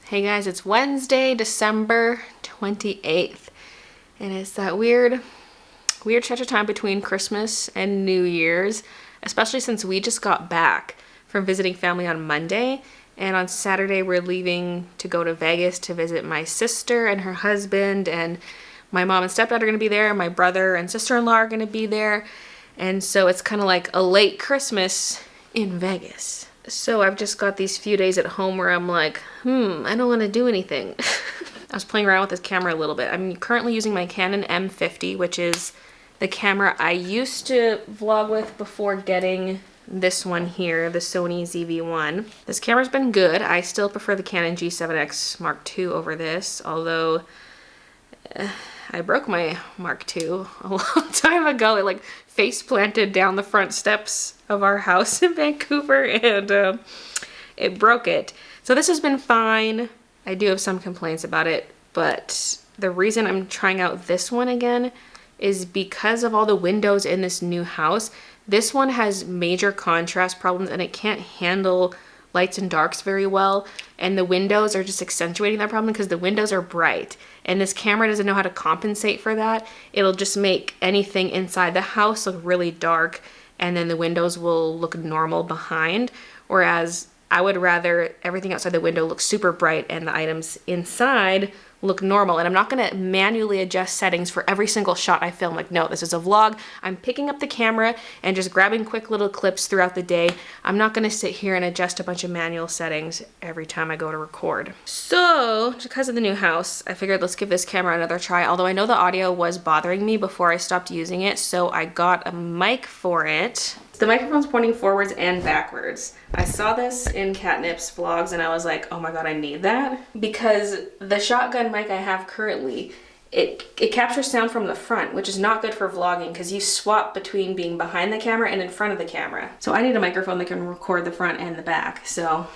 Hey guys, it's Wednesday, December 28th, and it's that weird stretch of time between Christmas and New Year's, especially since we just got back from visiting family on Monday, and on Saturday we're leaving to go to Vegas to visit my sister and her husband, and my mom and stepdad are going to be there, and my brother and sister-in-law are going to be there, and so it's kind of like a late Christmas in Vegas. So I've just got these few days at home where I'm like, I don't want to do anything. I was playing around with this camera a little bit. I'm currently using my Canon M50, which is the camera I used to vlog with before getting this one here, the Sony ZV-1. This camera's been good. I still prefer the Canon G7X Mark II over this, although I broke my Mark II a long time ago. It like face planted down the front steps of our house in Vancouver, and it broke it. So this has been fine. I do have some complaints about it, but the reason I'm trying out this one again is because of all the windows in this new house. This one has major contrast problems and it can't handle lights and darks very well, and the windows are just accentuating that problem because the windows are bright, and this camera doesn't know how to compensate for that. It'll just make anything inside the house look really dark, and then the windows will look normal behind, whereas I would rather everything outside the window look super bright and the items inside look normal. And I'm not going to manually adjust settings for every single shot I film. Like, no, this is a vlog. I'm picking up the camera and just grabbing quick little clips throughout the day. I'm not going to sit here and adjust a bunch of manual settings every time I go to record. So, because of the new house, I figured let's give this camera another try. Although I know the audio was bothering me before I stopped using it, so I got a mic for it. The microphone's pointing forwards and backwards. I saw this in Catnip's vlogs and I was like, oh my god, I need that. Because the shotgun mic I have currently, it captures sound from the front, which is not good for vlogging because you swap between being behind the camera and in front of the camera. So I need a microphone that can record the front and the back. So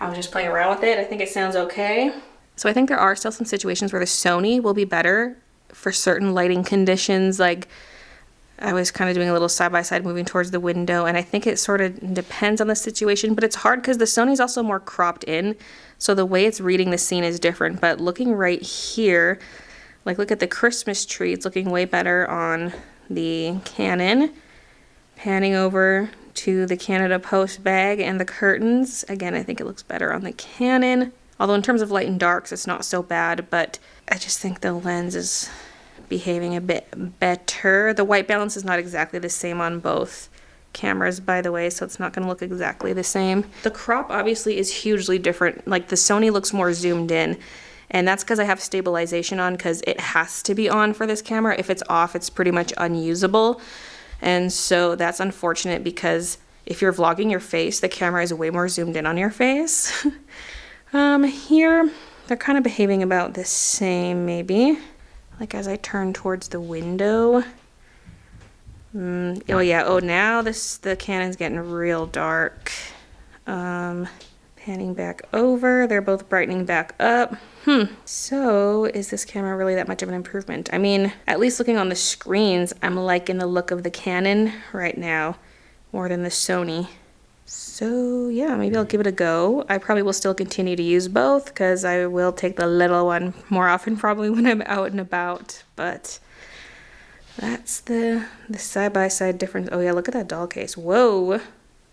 I was just playing around with it. I think it sounds okay. So I think there are still some situations where the Sony will be better for certain lighting conditions, like I was kind of doing a little side-by-side moving towards the window, and I think it sort of depends on the situation, but it's hard because the Sony's also more cropped in, so the way it's reading the scene is different. But looking right here, like look at the Christmas tree, it's looking way better on the Canon. Panning over to the Canada Post bag and the curtains, again, I think it looks better on the Canon. Although in terms of light and darks, it's not so bad, but I just think the lens is behaving a bit better. The white balance is not exactly the same on both cameras, by the way, so it's not going to look exactly the same. The crop obviously is hugely different. Like the Sony looks more zoomed in, and that's because I have stabilization on, because it has to be on for this camera. If it's off, it's pretty much unusable, and so that's unfortunate because if you're vlogging your face, the camera is way more zoomed in on your face. Here, they're kind of behaving about the same, maybe. Like as I turn towards the window. Oh yeah, now the Canon's getting real dark. Panning back over, they're both brightening back up. So is this camera really that much of an improvement? I mean, at least looking on the screens, I'm liking the look of the Canon right now more than the Sony. So yeah, maybe I'll give it a go. I probably will still continue to use both because I will take the little one more often probably when I'm out and about. But that's the side-by-side difference. Oh yeah, look at that doll case. Whoa!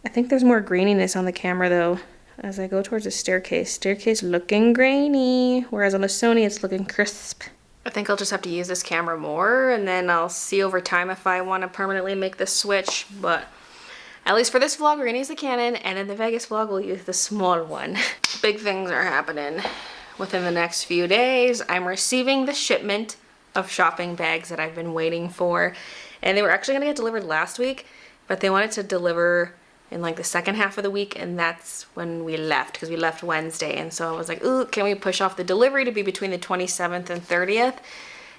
I think there's more graininess on the camera though. As I go towards the staircase looking grainy, whereas on the Sony it's looking crisp. I think I'll just have to use this camera more, and then I'll see over time if I want to permanently make the switch, but at least for this vlog, we're going to use the Canon, and in the Vegas vlog, we'll use the small one. Big things are happening within the next few days. I'm receiving the shipment of shopping bags that I've been waiting for, and they were actually going to get delivered last week, but they wanted to deliver in like the second half of the week, and that's when we left, because we left Wednesday, and so I was like, ooh, can we push off the delivery to be between the 27th and 30th?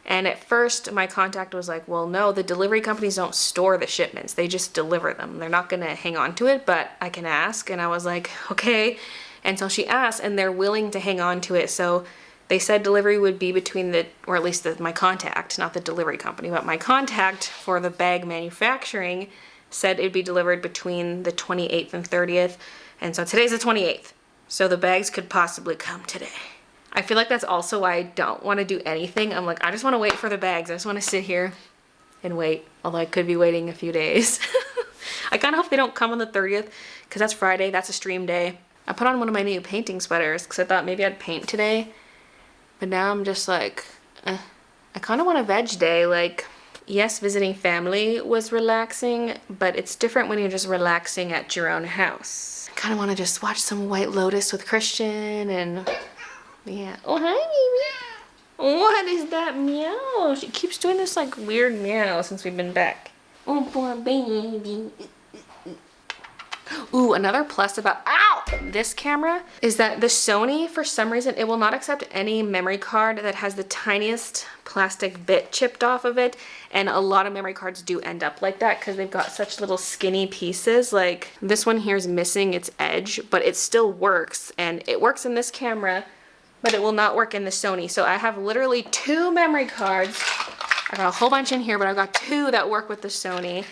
And at first, my contact was like, well, no, the delivery companies don't store the shipments. They just deliver them. They're not going to hang on to it, but I can ask. And I was like, okay. And so she asked, and they're willing to hang on to it. So they said delivery would be between or at least my contact, not the delivery company, but my contact for the bag manufacturing said it'd be delivered between the 28th and 30th. And so today's the 28th. So the bags could possibly come today. I feel like that's also why I don't want to do anything. I'm like, I just want to wait for the bags. I just want to sit here and wait. Although I could be waiting a few days. I kind of hope they don't come on the 30th because that's Friday. That's a stream day. I put on one of my new painting sweaters because I thought maybe I'd paint today. But now I'm just like, I kind of want a veg day. Like, yes, visiting family was relaxing, but it's different when you're just relaxing at your own house. I kind of want to just watch some White Lotus with Christian and yeah. Oh, hi, baby. What is that meow? She keeps doing this like weird meow since we've been back. Oh, poor baby. Ooh, another plus about this camera is that the Sony, for some reason, it will not accept any memory card that has the tiniest plastic bit chipped off of it. And a lot of memory cards do end up like that because they've got such little skinny pieces. Like this one here is missing its edge, but it still works. And it works in this camera, but it will not work in the Sony. So I have literally 2 memory cards. I got a whole bunch in here, but I've got 2 that work with the Sony.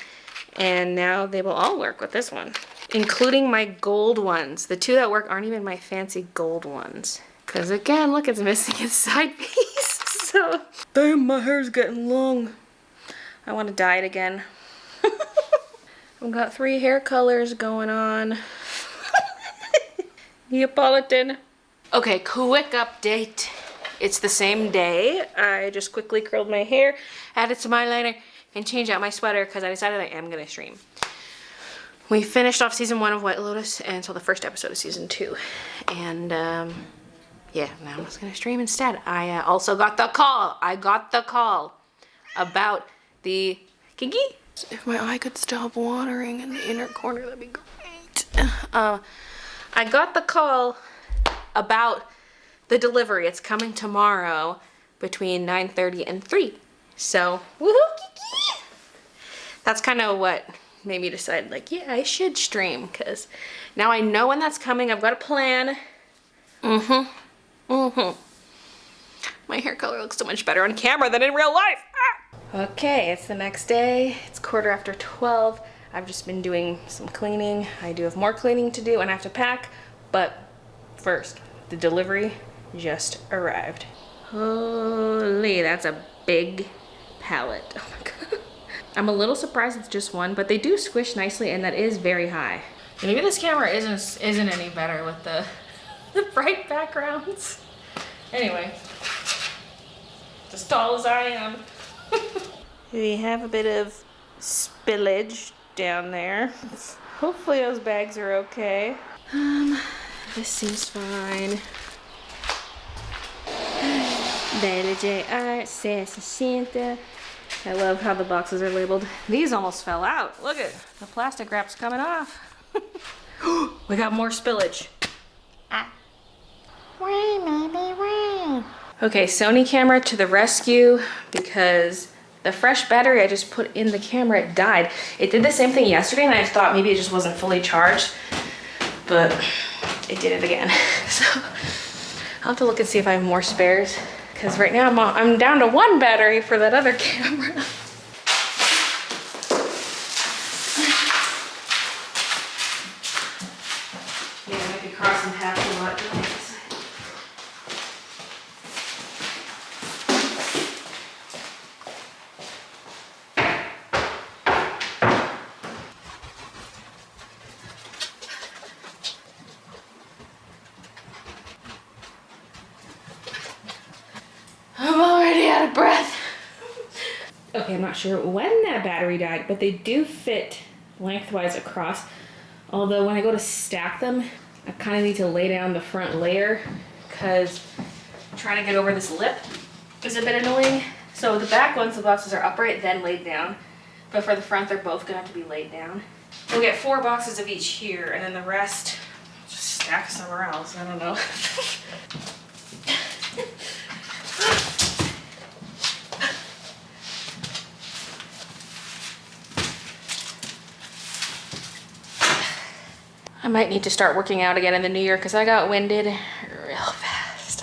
And now they will all work with this one, including my gold ones. The 2 that work aren't even my fancy gold ones. Because again, look, it's missing its side piece. So, damn, my hair's getting long. I want to dye it again. I've got 3 hair colors going on. Neapolitan. Okay, quick update. It's the same day. I just quickly curled my hair, added some eyeliner, and changed out my sweater because I decided I am going to stream. We finished off season 1 of White Lotus until the first episode of season 2. And yeah, now I'm just going to stream instead. I also got the call. I got the call about the Kinky. If my eye could stop watering in the inner corner, that'd be great. I got the call about the delivery. It's coming tomorrow between 9:30 and 3. So, woohoo, Kiki! That's kind of what made me decide, like, yeah, I should stream, because now I know when that's coming. I've got a plan. My hair color looks so much better on camera than in real life. Okay, it's the next day. It's 12:15. I've just been doing some cleaning. I do have more cleaning to do and I have to pack, but first, the delivery just arrived. Holy, that's a big pallet. Oh my god. I'm a little surprised it's just one, but they do squish nicely and that is very high. Maybe this camera isn't any better with the bright backgrounds. Anyway, as tall as I am. We have a bit of spillage down there. Hopefully those bags are okay. This seems fine. Baylee J Art, Sassy Santa. I love how the boxes are labeled. These almost fell out. Look at the plastic wrap's coming off. We got more spillage. Okay, Sony camera to the rescue because the fresh battery I just put in the camera, it died. It did the same thing yesterday and I thought maybe it just wasn't fully charged, but it did it again. So I'll have to look and see if I have more spares because right now I'm down to 1 battery for that other camera. Yeah, I might be crossing paths a lot doing this. I'm already out of breath. Okay, I'm not sure when that battery died, but they do fit lengthwise across. Although when I go to stack them, I kind of need to lay down the front layer because trying to get over this lip is a bit annoying. So the back ones, the boxes are upright, then laid down. But for the front, they're both gonna have to be laid down. We'll get 4 boxes of each here, and then the rest just stack somewhere else. I don't know. I might need to start working out again in the new year because I got winded real fast.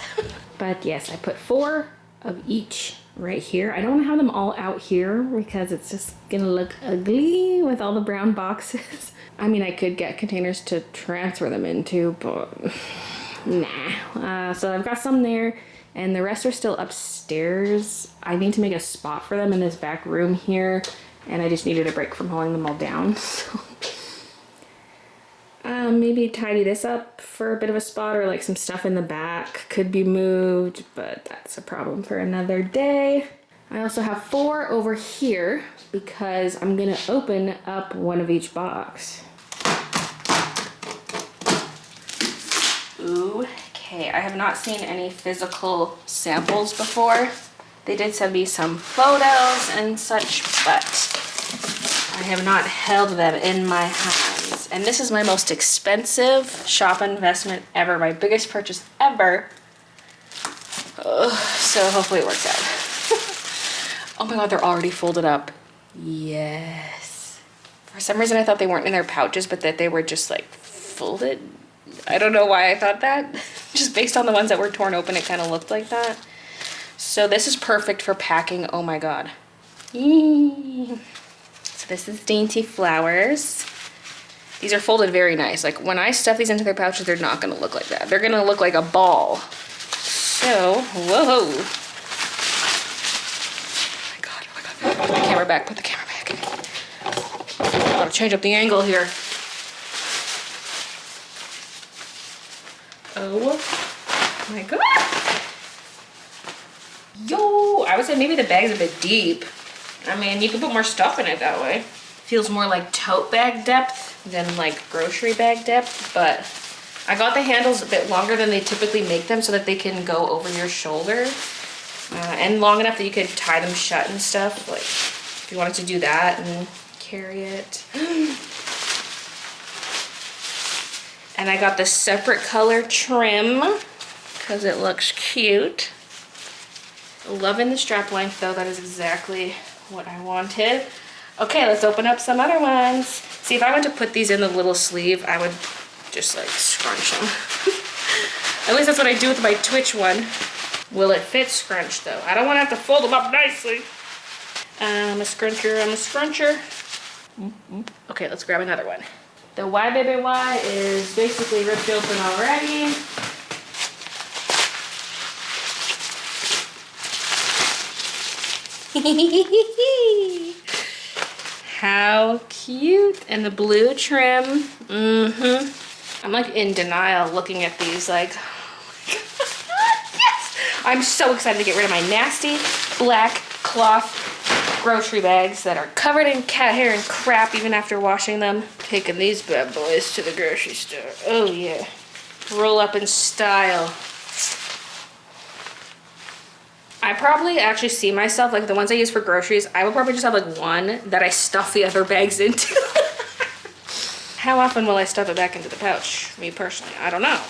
But yes, I put 4 of each right here. I don't want to have them all out here because it's just gonna look ugly with all the brown boxes. I mean, I could get containers to transfer them into, but nah. So I've got some there, and the rest are still upstairs. I need to make a spot for them in this back room here, and I just needed a break from hauling them all down. So maybe tidy this up for a bit of a spot, or like some stuff in the back could be moved, but that's a problem for another day. I also have 4 over here because I'm gonna open up one of each box. Okay, I have not seen any physical samples before. They did send me some photos and such, but I have not held them in my hands. And this is my most expensive shop investment ever, my biggest purchase ever. So hopefully it works out. Oh my God, they're already folded up. Yes. For some reason I thought they weren't in their pouches, but that they were just like folded. I don't know why I thought that. Just based on the ones that were torn open, it kind of looked like that. So this is perfect for packing. Oh my God. So this is Dainty Flowers. These are folded very nice. Like when I stuff these into their pouches, they're not gonna look like that. They're gonna look like a ball. So, whoa. Oh my God. Put the camera back, put the camera back. Gotta change up the angle here. Oh my God. Yo, I would say maybe the bag's a bit deep. I mean, you can put more stuff in it that way. Feels more like tote bag depth than like grocery bag depth, but I got the handles a bit longer than they typically make them so that they can go over your shoulder. And long enough that you could tie them shut and stuff, like if you wanted to do that and carry it. And I got the separate color trim because it looks cute. Loving the strap length though, that is exactly what I wanted. Okay, let's open up some other ones. See, if I went to put these in the little sleeve, I would just like scrunch them. At least that's what I do with my Twitch one. Will it fit scrunched though? I don't want to have to fold them up nicely. I'm a scruncher, I'm a scruncher. Okay, let's grab another one. The Y Baby Y is basically ripped open already. How cute. And the blue trim. I'm like in denial looking at these like, yes! I'm so excited to get rid of my nasty black cloth grocery bags that are covered in cat hair and crap even after washing them. Taking these bad boys to the grocery store. Oh yeah. Roll up in style. I probably actually see myself, like the ones I use for groceries, I would probably just have like one that I stuff the other bags into. How often will I stuff it back into the pouch? Me personally, I don't know.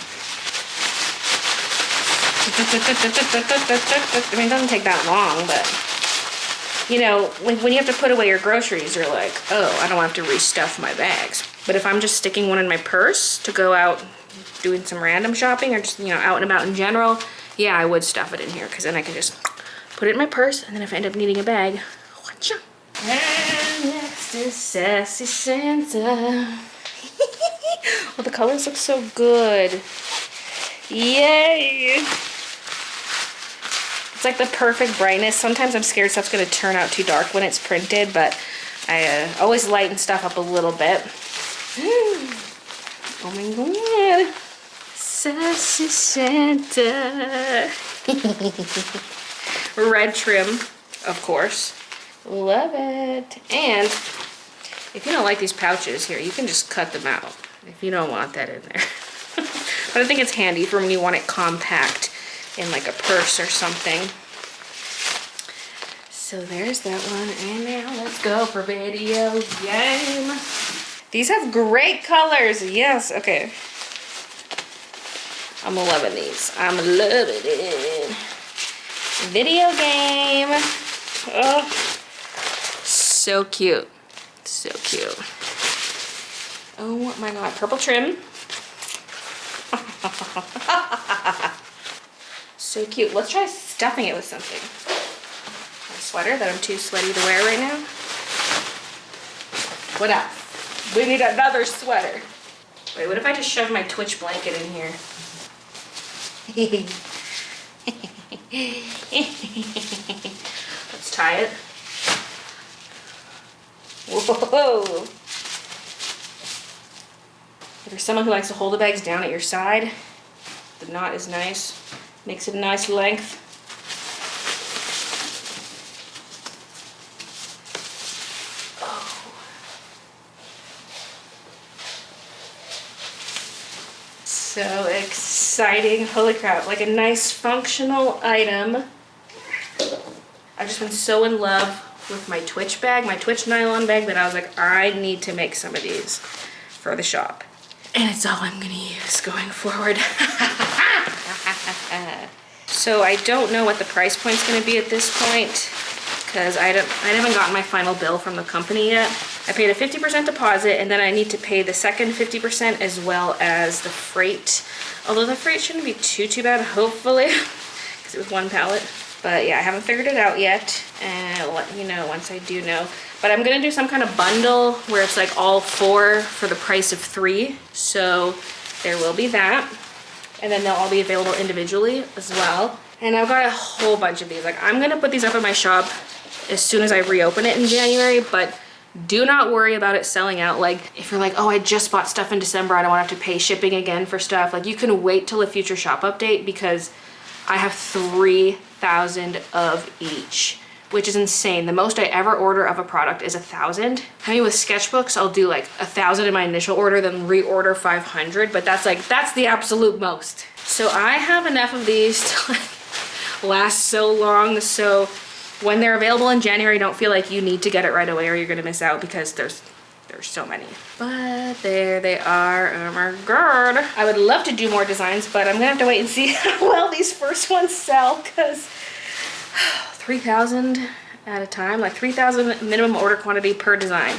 I mean, it doesn't take that long, but you know, when you have to put away your groceries, you're like, oh, I don't have to restuff my bags. But if I'm just sticking one in my purse to go out doing some random shopping or just, you know, out and about in general, yeah, I would stuff it in here because then I can just put it in my purse, and then if I end up needing a bag, whatcha? And next is Sassy Santa. Oh, the colors look so good. Yay! It's like the perfect brightness. Sometimes I'm scared stuff's gonna turn out too dark when it's printed, but I always lighten stuff up a little bit. Oh my God. Sassy Santa. Red trim, of course. Love it. And if you don't like these pouches here, you can just cut them out if you don't want that in there. But I think it's handy for when you want it compact in like a purse or something. So there's that one. And now let's go for video game. These have great colors. Yes, okay. I'm loving these. I'm loving it. Video game. Oh, so cute. So cute. Oh my God, purple trim. So cute. Let's try stuffing it with something. sweater that I'm too sweaty to wear right now. What else? We need another sweater. Wait, what if I just shove my Twitch blanket in here? Let's tie it. Whoa! If you're someone who likes to hold the bags down at your side, the knot is nice. Makes it a nice length. So exciting. Holy crap, like a nice functional item. I've just been so in love with my Twitch bag, my Twitch nylon bag, that I was like, I need to make some of these for the shop. And it's all I'm gonna use going forward. So I don't know what the price point's gonna be at this point, because I haven't gotten my final bill from the company yet. I paid a 50% deposit, and then I need to pay the second 50% as well as the freight. Although the freight shouldn't be too bad, hopefully, because it was 1 pallet. But yeah, I haven't figured it out yet, and I'll let you know once I do know. But I'm gonna do some kind of bundle where it's like all 4 for the price of 3. So there will be that. And then they'll all be available individually as well. And I've got a whole bunch of these. Like, I'm gonna put these up in my shop as soon as I reopen it in January, but do not worry about it selling out. Like, if you're like, oh, I just bought stuff in December, I don't want to have to pay shipping again for stuff. Like, you can wait till a future shop update, because I have 3,000 of each, which is insane. The most I ever order of a product is 1,000. I mean, with sketchbooks, I'll do like 1,000 in my initial order, then reorder 500, but that's the absolute most. So I have enough of these to like last so long. So when they're available in January, don't feel like you need to get it right away or you're gonna miss out, because there's so many. But there they are. Oh my god. I would love to do more designs, but I'm gonna have to wait and see how well these first ones sell, because 3,000 at a time, like 3,000 minimum order quantity per design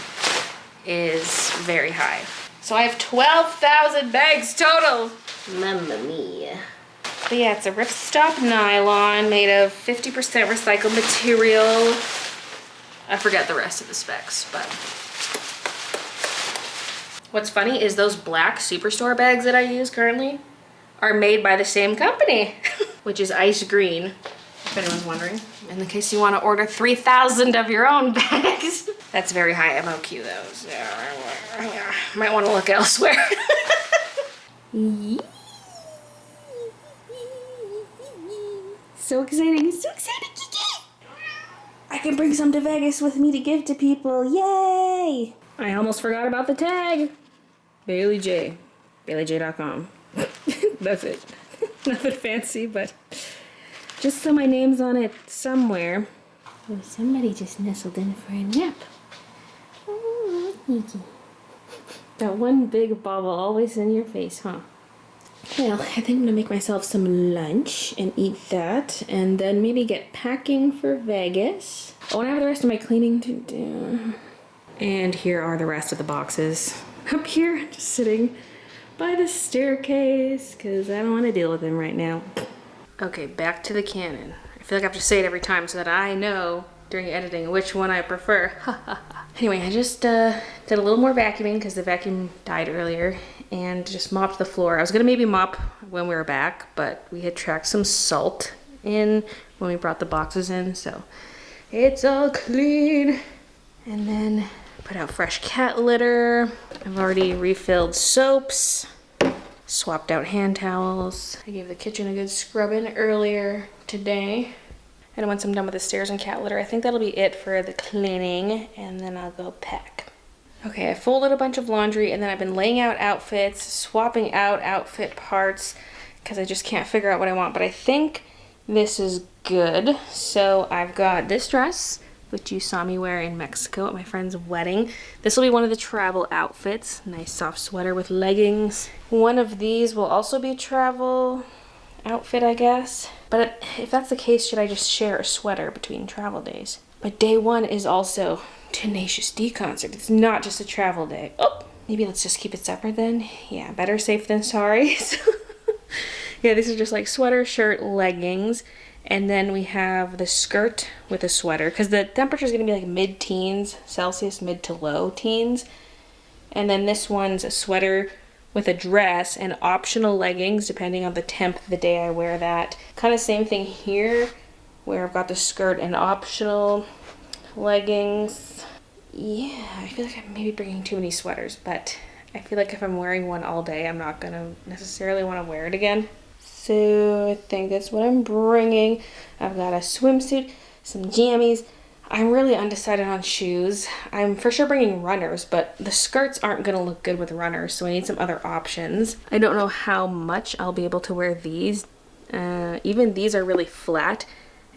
is very high. So I have 12,000 bags total. Mamma mia. But yeah, it's a ripstop nylon made of 50% recycled material. I forget the rest of the specs, but what's funny is those black Superstore bags that I use currently are made by the same company, which is ice green, if anyone's wondering. In the case you want to order 3,000 of your own bags. That's very high MOQ though, so might want to look elsewhere. So exciting, so exciting, Kiki! I can bring some to Vegas with me to give to people, yay! I almost forgot about the tag. Baylee J, BayleeJ.com. That's it. Nothing fancy, but just so my name's on it somewhere. Oh, somebody just nestled in for a nap. Oh, Kiki. That one big bobble always in your face, huh? Well, I think I'm gonna make myself some lunch and eat that, and then maybe get packing for Vegas. Oh, and I have the rest of my cleaning to do. And here are the rest of the boxes. Up here, just sitting by the staircase, because I don't want to deal with them right now. Okay, back to the Canon. I feel like I have to say it every time so that I know during editing which one I prefer. Anyway, I just did a little more vacuuming because the vacuum died earlier, and just mopped the floor. I was gonna maybe mop when we were back, but we had tracked some salt in when we brought the boxes in, so it's all clean. And then put out fresh cat litter. I've already refilled soaps, swapped out hand towels. I gave the kitchen a good scrubbing earlier today. And once I'm done with the stairs and cat litter, I think that'll be it for the cleaning, and then I'll go pack. Okay, I folded a bunch of laundry, and then I've been laying out outfits, swapping out outfit parts, because I just can't figure out what I want, but I think this is good. So I've got this dress, which you saw me wear in Mexico at my friend's wedding. This will be one of the travel outfits. Nice soft sweater with leggings. One of these will also be a travel outfit, I guess. But if that's the case, should I just share a sweater between travel days? But day one is also Tenacious D concert. It's not just a travel day. Oh, maybe let's just keep it separate then. Yeah, better safe than sorry. Yeah, these are just like sweater, shirt, leggings. And then we have the skirt with a sweater, because the temperature is going to be like mid-teens Celsius, mid to low teens. And then this one's a sweater with a dress and optional leggings depending on the temp of the day I wear that. Kind of same thing here, where I've got the skirt and optional leggings. Yeah, I feel like I'm maybe bringing too many sweaters, but I feel like if I'm wearing one all day, I'm not gonna necessarily want to wear it again. So I think that's what I'm bringing. I've got a swimsuit, some jammies. I'm really undecided on shoes. I'm for sure bringing runners, but the skirts aren't gonna look good with runners, so I need some other options. I don't know how much I'll be able to wear these. Even these are really flat,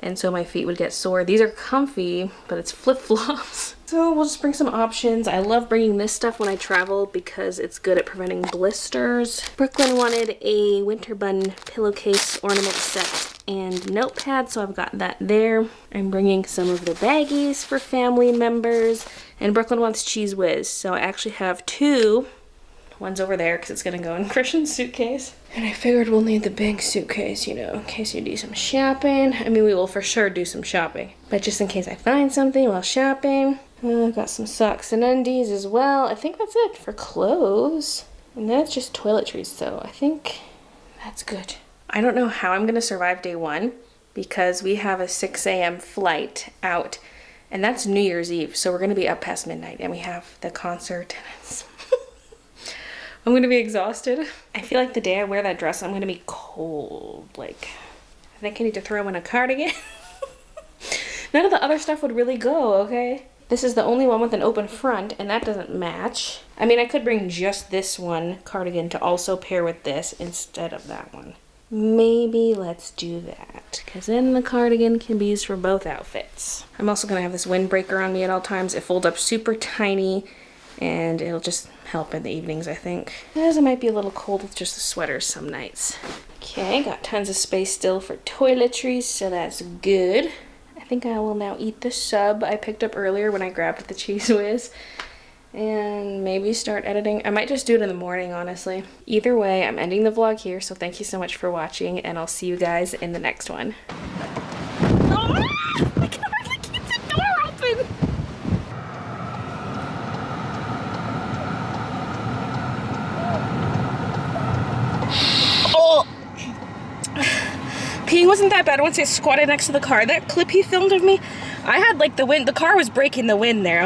and so my feet would get sore. These are comfy, but it's flip-flops. So we'll just bring some options. I love bringing this stuff when I travel because it's good at preventing blisters. Brooklyn wanted a winter bun pillowcase ornament set and notepad, so I've got that there. I'm bringing some of the baggies for family members, and Brooklyn wants Cheese Whiz, so I actually have two. One's over there because it's gonna go in Christian's suitcase. And I figured we'll need the big suitcase, you know, in case you do some shopping. I mean, we will for sure do some shopping, but just in case I find something while shopping. I've got some socks and undies as well. I think that's it for clothes. And then it's just toiletries, so I think that's good. I don't know how I'm gonna survive day one because we have a 6 a.m. flight out, and that's New Year's Eve, so we're gonna be up past midnight, and we have the concert, and it's I'm gonna be exhausted. I feel like the day I wear that dress, I'm gonna be cold. Like, I think I need to throw in a cardigan. None of the other stuff would really go, okay? This is the only one with an open front, and that doesn't match. I mean, I could bring just this one cardigan to also pair with this instead of that one. Maybe let's do that, because then the cardigan can be used for both outfits. I'm also gonna have this windbreaker on me at all times. It folds up super tiny, and it'll just help in the evenings, I think. As it might be a little cold with just the sweaters some nights. Okay, got tons of space still for toiletries, so that's good. I think I will now eat the sub I picked up earlier when I grabbed the Cheese Whiz, and maybe start editing. I might just do it in the morning, honestly. Either way, I'm ending the vlog here, so thank you so much for watching, and I'll see you guys in the next one. I can hardly keep the door open! Peeing wasn't that bad once I squatted next to the car. That clip he filmed of me, I had like the car was breaking the wind there.